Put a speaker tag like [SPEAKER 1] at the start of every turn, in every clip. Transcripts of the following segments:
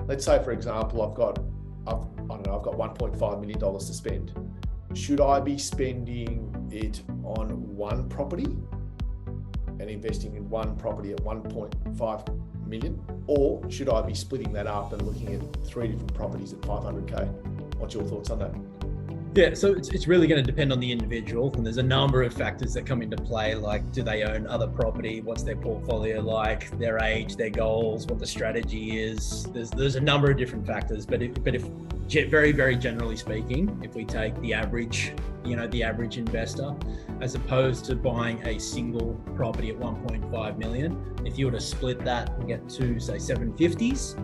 [SPEAKER 1] let's say, for example, I've got $1.5 million to spend. Should I be spending it on one property and investing in one property at 1.5 million? Or should I be splitting that up and looking at 3 different properties at 500K? What's your thoughts on that?
[SPEAKER 2] Yeah, so it's really going to depend on the individual, and there's a number of factors that come into play, like do they own other property, what's their portfolio like, their age, their goals, what the strategy is. There's a number of different factors, but if very, very generally speaking, if we take the average investor, as opposed to buying a single property at 1.5 million, if you were to split that and get to, say, 750s,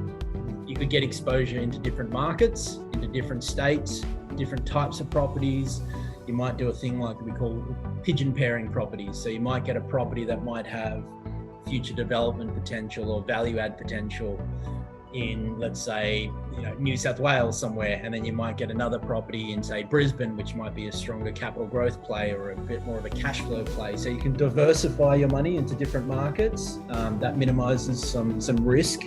[SPEAKER 2] you could get exposure into different markets, into different states, different types of properties. You might do a thing like we call pigeon pairing properties. So you might get a property that might have future development potential or value add potential in, let's say, New South Wales somewhere, and then you might get another property in, say, Brisbane, which might be a stronger capital growth play or a bit more of a cash flow play. So you can diversify your money into different markets. That minimizes some risk.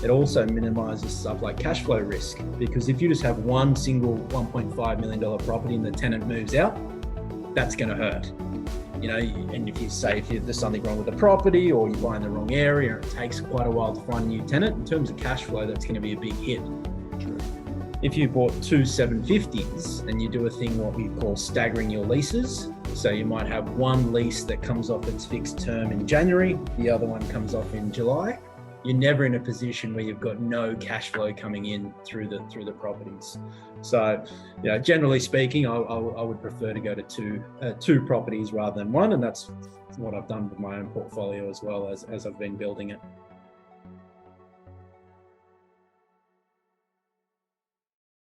[SPEAKER 2] It also minimizes stuff like cash flow risk, because if you just have one single $1.5 million property and the tenant moves out, that's going to hurt. And if there's something wrong with the property, or you buy in the wrong area, it takes quite a while to find a new tenant. In terms of cash flow, that's going to be a big hit.
[SPEAKER 1] True.
[SPEAKER 2] If you bought two 750s and you do a thing what we call staggering your leases, so you might have one lease that comes off its fixed term in January, the other one comes off in July. You're never in a position where you've got no cash flow coming in through the properties. So, generally speaking, I would prefer to go to two properties rather than one, and that's what I've done with my own portfolio as well as I've been building it.